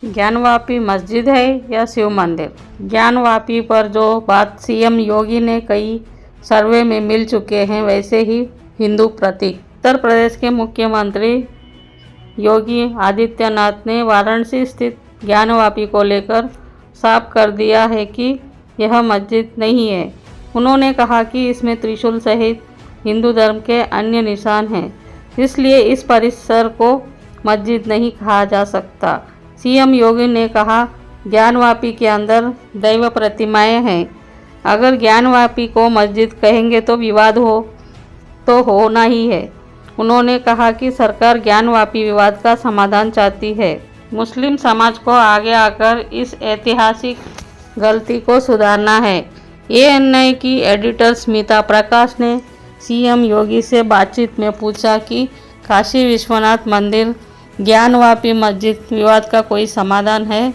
ज्ञानवापी मस्जिद है या शिव मंदिर? ज्ञानवापी पर जो बात सीएम योगी ने कई सर्वे में मिल चुके हैं, वैसे ही हिंदू प्रतीक। उत्तर प्रदेश के मुख्यमंत्री योगी आदित्यनाथ ने वाराणसी स्थित ज्ञानवापी को लेकर साफ कर दिया है कि यह मस्जिद नहीं है। उन्होंने कहा कि इसमें त्रिशूल सहित हिंदू धर्म के अन्य निशान हैं, इसलिए इस परिसर को मस्जिद नहीं कहा जा सकता। सीएम योगी ने कहा, ज्ञानवापी के अंदर दैव प्रतिमाएं हैं। अगर ज्ञानवापी को मस्जिद कहेंगे तो विवाद तो होना ही है। उन्होंने कहा कि सरकार ज्ञानवापी विवाद का समाधान चाहती है। मुस्लिम समाज को आगे आकर इस ऐतिहासिक गलती को सुधारना है। एएनआई की एडिटर स्मिता प्रकाश ने सीएम योगी से बातचीत में पूछा कि काशी विश्वनाथ मंदिर ज्ञानवापी मस्जिद विवाद का कोई समाधान है।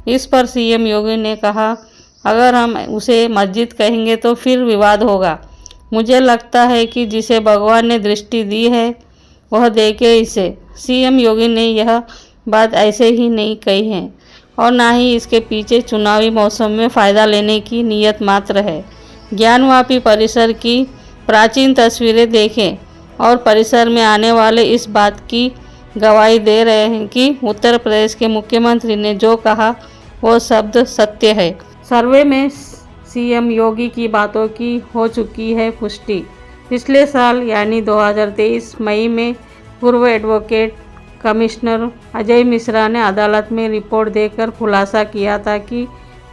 इस पर सीएम योगी ने कहा, अगर हम उसे मस्जिद कहेंगे तो फिर विवाद होगा। मुझे लगता है कि जिसे भगवान ने दृष्टि दी है वह देखे इसे। सीएम योगी ने यह बात ऐसे ही नहीं कही है और ना ही इसके पीछे चुनावी मौसम में फ़ायदा लेने की नीयत मात्र है। ज्ञानवापी परिसर की प्राचीन तस्वीरें देखें और परिसर में आने वाले इस बात की गवाही दे रहे हैं कि उत्तर प्रदेश के मुख्यमंत्री ने जो कहा वो शब्द सत्य है। सर्वे में सीएम योगी की बातों की हो चुकी है पुष्टि। पिछले साल यानी 2023 मई में पूर्व एडवोकेट कमिश्नर अजय मिश्रा ने अदालत में रिपोर्ट देकर खुलासा किया था कि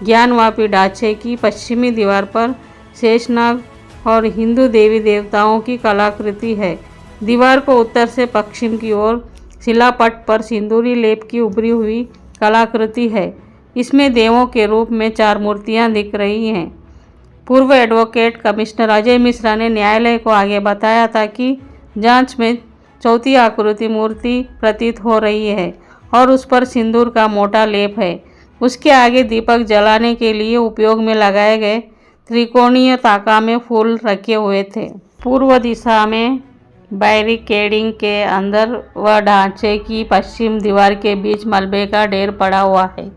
ज्ञानवापी ढांचे की पश्चिमी दीवार पर शेषनाग और हिंदू देवी देवताओं की कलाकृति है। दीवार को उत्तर से पश्चिम की ओर शिलापट पर सिंदूरी लेप की उभरी हुई कलाकृति है। इसमें देवों के रूप में 4 मूर्तियां दिख रही हैं। पूर्व एडवोकेट कमिश्नर अजय मिश्रा ने न्यायालय को आगे बताया था कि जांच में चौथी आकृति मूर्ति प्रतीत हो रही है और उस पर सिंदूर का मोटा लेप है। उसके आगे दीपक जलाने के लिए उपयोग में लगाए गए त्रिकोणीय ताका में फूल रखे हुए थे। पूर्व दिशा में बैरिकेडिंग के अंदर व ढांचे की पश्चिम दीवार के बीच मलबे का ढेर पड़ा हुआ है।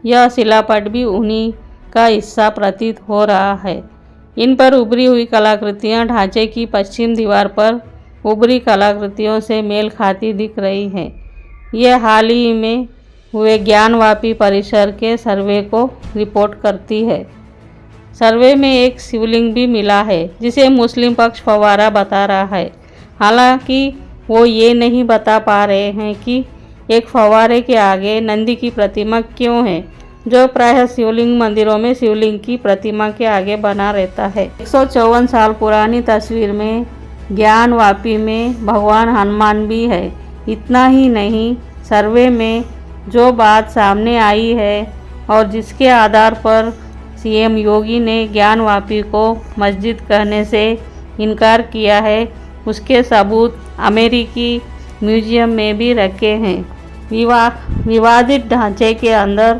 यह शिलापट भी उन्हीं का हिस्सा प्रतीत हो रहा है। इन पर उभरी हुई कलाकृतियां ढांचे की पश्चिम दीवार पर उभरी कलाकृतियों से मेल खाती दिख रही हैं। यह हाल ही में हुए ज्ञानवापी परिसर के सर्वे को रिपोर्ट करती है। सर्वे में एक शिवलिंग भी मिला है, जिसे मुस्लिम पक्ष फव्वारा बता रहा है। हालांकि वो ये नहीं बता पा रहे हैं कि एक फव्वारे के आगे नंदी की प्रतिमा क्यों है, जो प्रायः शिवलिंग मंदिरों में शिवलिंग की प्रतिमा के आगे बना रहता है। 154 साल पुरानी तस्वीर में ज्ञानवापी में भगवान हनुमान भी है। इतना ही नहीं, सर्वे में जो बात सामने आई है और जिसके आधार पर सीएम योगी ने ज्ञानवापी को मस्जिद कहने से इनकार किया है, उसके सबूत अमेरिकी म्यूजियम में भी रखे हैं। विवादित ढांचे के अंदर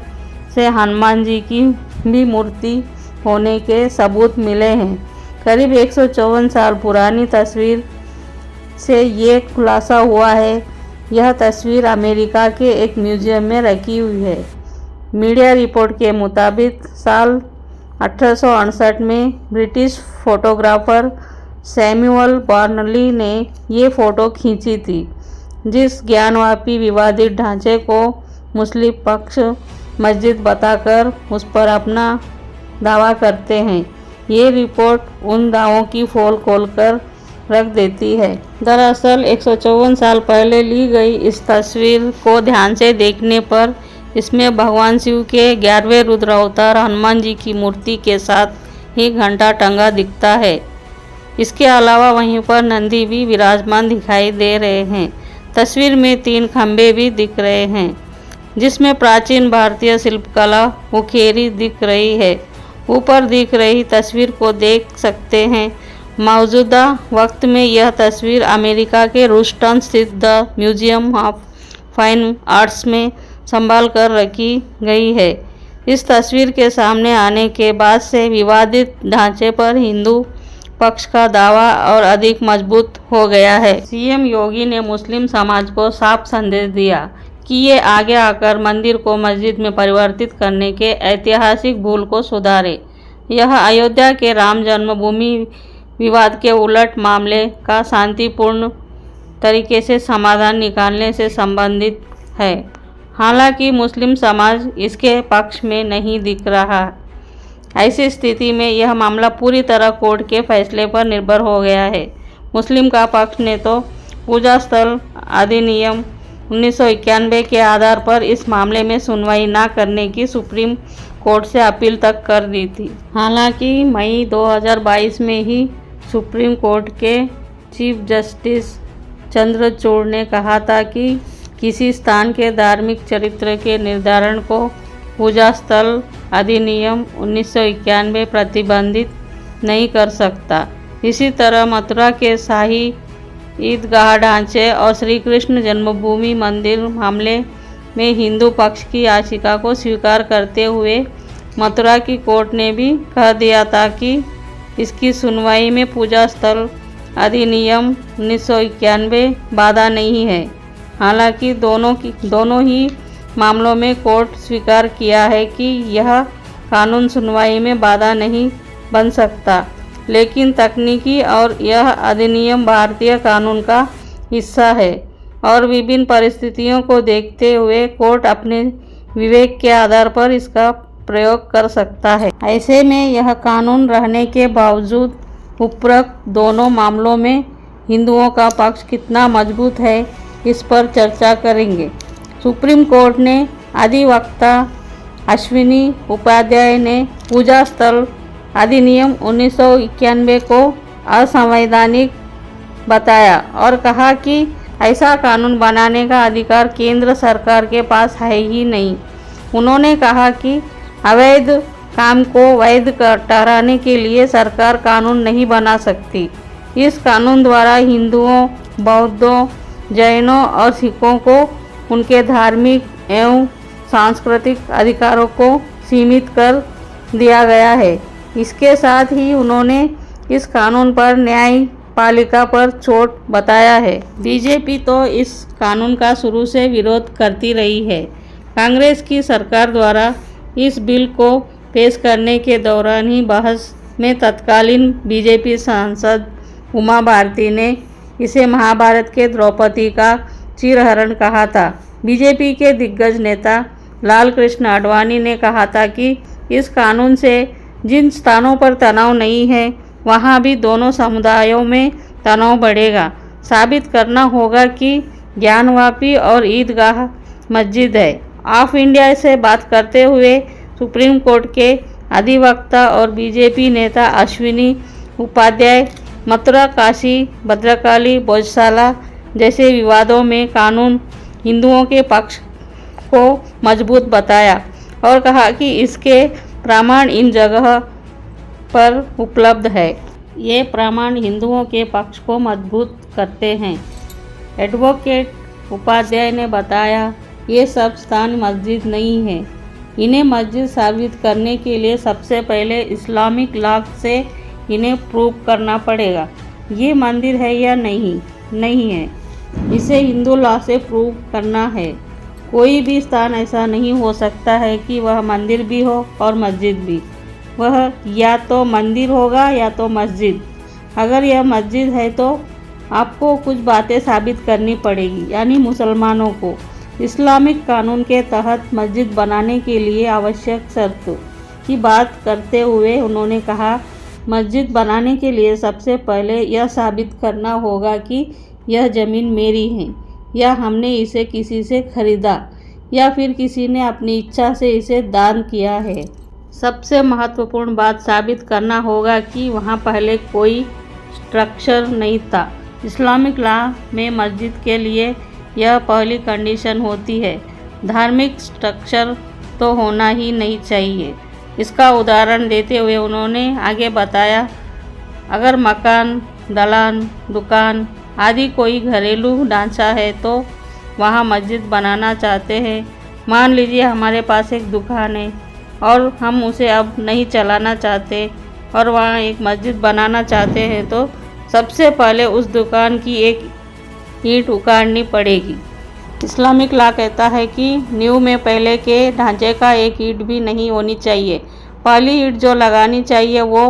से हनुमान जी की भी मूर्ति होने के सबूत मिले हैं। करीब 154 साल पुरानी तस्वीर से ये खुलासा हुआ है। यह तस्वीर अमेरिका के एक म्यूजियम में रखी हुई है। मीडिया रिपोर्ट के मुताबिक साल 1868 में ब्रिटिश फोटोग्राफर सैमुअल बर्नली ने ये फ़ोटो खींची थी, जिस ज्ञानवापी विवादित ढांचे को मुस्लिम पक्ष मस्जिद बताकर उस पर अपना दावा करते हैं। ये रिपोर्ट उन दावों की पोल खोलकर रख देती है। दरअसल 154 साल पहले ली गई इस तस्वीर को ध्यान से देखने पर इसमें भगवान शिव के 11वें रुद्र अवतार हनुमान जी की मूर्ति के साथ ही घंटा टंगा दिखता है। इसके अलावा वहीं पर नंदी भी विराजमान दिखाई दे रहे हैं। तस्वीर में 3 खंभे भी दिख रहे हैं, जिसमें प्राचीन भारतीय शिल्पकला उकेरी दिख रही है। ऊपर दिख रही तस्वीर को देख सकते हैं। मौजूदा वक्त में यह तस्वीर अमेरिका के ह्यूस्टन स्थित the museum of fine arts में संभाल कर रखी गई है। इस तस्वीर के सामने आने के बाद से विवादित ढांचे पर हिंदू पक्ष का दावा और अधिक मजबूत हो गया है। सीएम योगी ने मुस्लिम समाज को साफ संदेश दिया कि ये आगे आकर मंदिर को मस्जिद में परिवर्तित करने के ऐतिहासिक भूल को सुधारे। यह अयोध्या के राम जन्मभूमि विवाद के उलट मामले का शांतिपूर्ण तरीके से समाधान निकालने से संबंधित है। हालांकि मुस्लिम समाज इसके पक्ष में नहीं दिख रहा। ऐसी स्थिति में यह मामला पूरी तरह कोर्ट के फैसले पर निर्भर हो गया है। मुस्लिम का पक्ष ने तो पूजा स्थल अधिनियम 1991 के आधार पर इस मामले में सुनवाई न करने की सुप्रीम कोर्ट से अपील तक कर दी थी। हालांकि मई 2022 में ही सुप्रीम कोर्ट के चीफ जस्टिस चंद्रचूड़ ने कहा था कि किसी स्थान के धार्मिक चरित्र के निर्धारण को पूजा स्थल अधिनियम 1991 प्रतिबंधित नहीं कर सकता। इसी तरह मथुरा के शाही ईदगाह ढांचे और श्री कृष्ण जन्मभूमि मंदिर मामले में हिंदू पक्ष की याचिका को स्वीकार करते हुए मथुरा की कोर्ट ने भी कह दिया था कि इसकी सुनवाई में पूजा स्थल अधिनियम 1991 बाधा नहीं है। हालांकि दोनों ही मामलों में कोर्ट स्वीकार किया है कि यह कानून सुनवाई में बाधा नहीं बन सकता, लेकिन तकनीकी और यह अधिनियम भारतीय कानून का हिस्सा है और विभिन्न परिस्थितियों को देखते हुए कोर्ट अपने विवेक के आधार पर इसका प्रयोग कर सकता है। ऐसे में यह कानून रहने के बावजूद उपरोक्त दोनों मामलों में हिंदुओं का पक्ष कितना मजबूत है, इस पर चर्चा करेंगे। सुप्रीम कोर्ट ने अधिवक्ता अश्विनी उपाध्याय ने पूजा स्थल अधिनियम 1991 को असंवैधानिक बताया और कहा कि ऐसा कानून बनाने का अधिकार केंद्र सरकार के पास है ही नहीं। उन्होंने कहा कि अवैध काम को वैध ठहराने के लिए सरकार कानून नहीं बना सकती। इस कानून द्वारा हिंदुओं, बौद्धों, जैनों और सिखों को उनके धार्मिक एवं सांस्कृतिक अधिकारों को सीमित कर दिया गया है। इसके साथ ही उन्होंने इस कानून पर न्यायपालिका पर चोट बताया है। बीजेपी तो इस कानून का शुरू से विरोध करती रही है। कांग्रेस की सरकार द्वारा इस बिल को पेश करने के दौरान ही बहस में तत्कालीन बीजेपी सांसद उमा भारती ने इसे महाभारत के द्रौपदी का चीरहरण कहा था। बीजेपी के दिग्गज नेता लाल कृष्ण आडवाणी ने कहा था कि इस कानून से जिन स्थानों पर तनाव नहीं है वहाँ भी दोनों समुदायों में तनाव बढ़ेगा। साबित करना होगा कि ज्ञानवापी और ईदगाह मस्जिद है। ऑफ इंडिया से बात करते हुए सुप्रीम कोर्ट के अधिवक्ता और बीजेपी नेता अश्विनी उपाध्याय मथुरा, काशी, भद्रकाली, भोजशाला जैसे विवादों में कानून हिंदुओं के पक्ष को मजबूत बताया और कहा कि इसके प्रमाण इन जगह पर उपलब्ध है। ये प्रमाण हिंदुओं के पक्ष को मजबूत करते हैं। एडवोकेट उपाध्याय ने बताया, ये सब स्थान मस्जिद नहीं है। इन्हें मस्जिद साबित करने के लिए सबसे पहले इस्लामिक लॉ से इन्हें प्रूव करना पड़ेगा। ये मंदिर है या नहीं है, इसे हिंदू लॉ से प्रूव करना है। कोई भी स्थान ऐसा नहीं हो सकता है कि वह मंदिर भी हो और मस्जिद भी। वह या तो मंदिर होगा या तो मस्जिद। अगर यह मस्जिद है तो आपको कुछ बातें साबित करनी पड़ेगी, यानी मुसलमानों को। इस्लामिक कानून के तहत मस्जिद बनाने के लिए आवश्यक शर्त की बात करते हुए उन्होंने कहा, मस्जिद बनाने के लिए सबसे पहले यह साबित करना होगा कि यह ज़मीन मेरी है या हमने इसे किसी से खरीदा या फिर किसी ने अपनी इच्छा से इसे दान किया है। सबसे महत्वपूर्ण बात साबित करना होगा कि वहाँ पहले कोई स्ट्रक्चर नहीं था। इस्लामिक लॉ में मस्जिद के लिए यह पहली कंडीशन होती है। धार्मिक स्ट्रक्चर तो होना ही नहीं चाहिए। इसका उदाहरण देते हुए उन्होंने आगे बताया, अगर मकान, दलान, दुकान आदि कोई घरेलू ढांचा है तो वहाँ मस्जिद बनाना चाहते हैं। मान लीजिए हमारे पास एक दुकान है और हम उसे अब नहीं चलाना चाहते और वहाँ एक मस्जिद बनाना चाहते हैं, तो सबसे पहले उस दुकान की एक ईंट उखाड़नी पड़ेगी। इस्लामिक लॉ कहता है कि नींव में पहले के ढांचे का एक ईंट भी नहीं होनी चाहिए। पहली ईंट जो लगानी चाहिए वो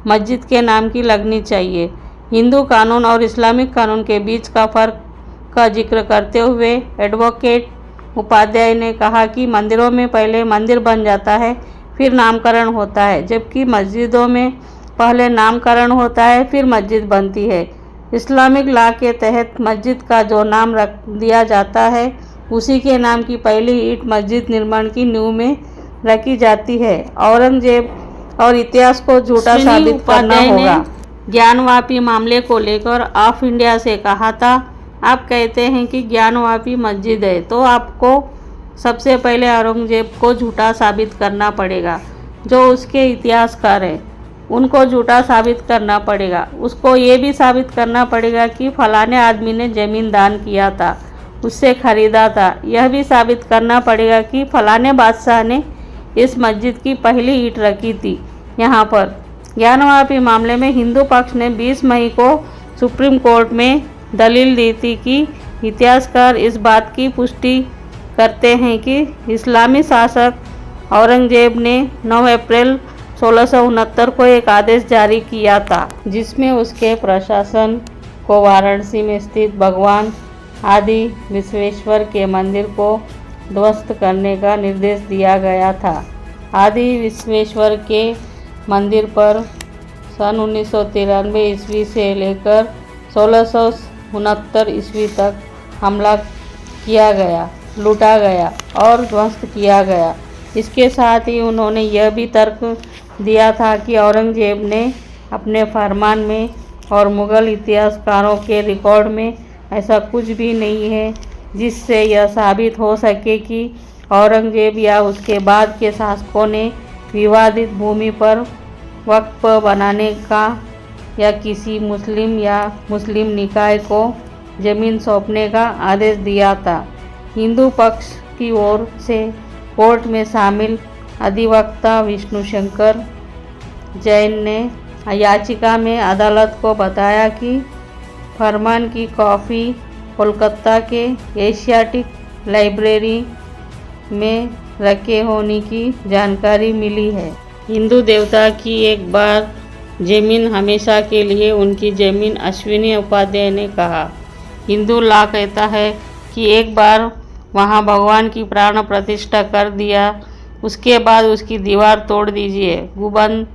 मस्जिद के नाम की लगनी चाहिए। हिंदू कानून और इस्लामिक कानून के बीच का फ़र्क का जिक्र करते हुए एडवोकेट उपाध्याय ने कहा कि मंदिरों में पहले मंदिर बन जाता है, फिर नामकरण होता है, जबकि मस्जिदों में पहले नामकरण होता है, फिर मस्जिद बनती है। इस्लामिक लॉ के तहत मस्जिद का जो नाम रख दिया जाता है, उसी के नाम की पहली ईंट मस्जिद निर्माण की नींव में रखी जाती है। औरंगजेब और इतिहास को झूठा साबित करना होगा। ज्ञानवापी मामले को लेकर ऑफ इंडिया से कहा था, आप कहते हैं कि ज्ञानवापी मस्जिद है, तो आपको सबसे पहले औरंगजेब को झूठा साबित करना पड़ेगा। जो उसके इतिहासकार हैं उनको झूठा साबित करना पड़ेगा। उसको ये भी साबित करना पड़ेगा कि फलाने आदमी ने ज़मीन दान किया था, उससे ख़रीदा था। यह भी साबित करना पड़ेगा कि फलाने बादशाह ने इस मस्जिद की पहली ईंट रखी थी यहाँ पर। ज्ञानवापी मामले में हिंदू पक्ष ने 20 मई को सुप्रीम कोर्ट में दलील दी थी कि इतिहासकार इस बात की पुष्टि करते हैं कि इस्लामी शासक औरंगजेब ने 9 अप्रैल 1669 को एक आदेश जारी किया था, जिसमें उसके प्रशासन को वाराणसी में स्थित भगवान आदि विश्वेश्वर के मंदिर को ध्वस्त करने का निर्देश दिया गया था। आदि विश्वेश्वर के मंदिर पर सन 1993 ईस्वी से लेकर 1669 ईस्वी तक हमला किया गया, लूटा गया और ध्वस्त किया गया। इसके साथ ही उन्होंने यह भी तर्क दिया था कि औरंगजेब ने अपने फरमान में और मुग़ल इतिहासकारों के रिकॉर्ड में ऐसा कुछ भी नहीं है जिससे यह साबित हो सके कि औरंगजेब या उसके बाद के शासकों ने विवादित भूमि पर वक्फ बनाने का या किसी मुस्लिम निकाय को ज़मीन सौंपने का आदेश दिया था। हिंदू पक्ष की ओर से कोर्ट में शामिल अधिवक्ता विष्णु शंकर जैन ने याचिका में अदालत को बताया कि फरमान की कॉपी कोलकाता के एशियाटिक लाइब्रेरी में रखे होने की जानकारी मिली है। हिंदू देवता की एक बार ज़मीन हमेशा के लिए उनकी ज़मीन, अश्विनी उपाध्याय ने कहा। हिंदू लॉ कहता है कि एक बार वहाँ भगवान की प्राण प्रतिष्ठा कर दिया, उसके बाद उसकी दीवार तोड़ दीजिए, गुंबद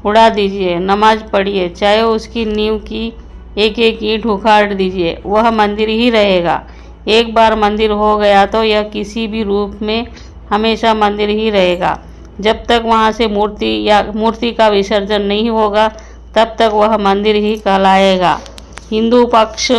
उड़ा दीजिए, नमाज पढ़िए, चाहे उसकी नींव की एक एक ईंट उखाड़ दीजिए, वह मंदिर ही रहेगा। एक बार मंदिर हो गया तो यह किसी भी रूप में हमेशा मंदिर ही रहेगा। जब तक वहाँ से मूर्ति का विसर्जन नहीं होगा तब तक वह मंदिर ही कहलाएगा। हिंदू पक्ष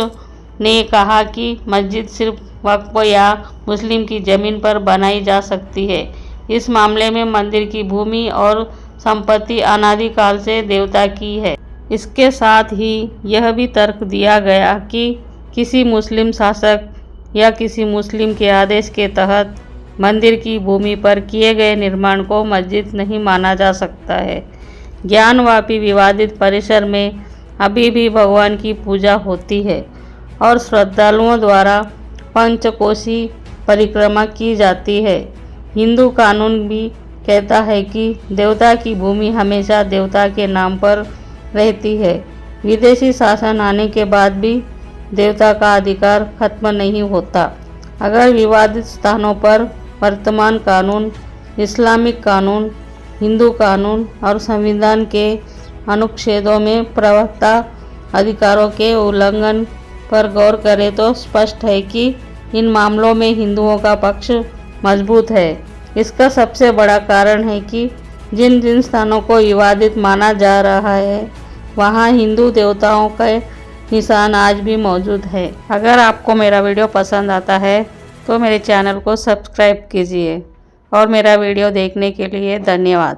ने कहा कि मस्जिद सिर्फ वक्फ या मुस्लिम की ज़मीन पर बनाई जा सकती है। इस मामले में मंदिर की भूमि और संपत्ति अनादिकाल से देवता की है। इसके साथ ही यह भी तर्क दिया गया कि किसी मुस्लिम शासक या किसी मुस्लिम के आदेश के तहत मंदिर की भूमि पर किए गए निर्माण को मस्जिद नहीं माना जा सकता है। ज्ञानवापी विवादित परिसर में अभी भी भगवान की पूजा होती है और श्रद्धालुओं द्वारा पंचकोशी परिक्रमा की जाती है। हिंदू कानून भी कहता है कि देवता की भूमि हमेशा देवता के नाम पर रहती है। विदेशी शासन आने के बाद भी देवता का अधिकार खत्म नहीं होता। अगर विवादित स्थानों पर वर्तमान कानून, इस्लामिक कानून, हिंदू कानून और संविधान के अनुच्छेदों में प्रवक्ता अधिकारों के उल्लंघन पर गौर करें तो स्पष्ट है कि इन मामलों में हिंदुओं का पक्ष मजबूत है। इसका सबसे बड़ा कारण है कि जिन जिन स्थानों को विवादित माना जा रहा है वहाँ हिंदू देवताओं के निशान आज भी मौजूद है। अगर आपको मेरा वीडियो पसंद आता है तो मेरे चैनल को सब्सक्राइब कीजिए और मेरा वीडियो देखने के लिए धन्यवाद।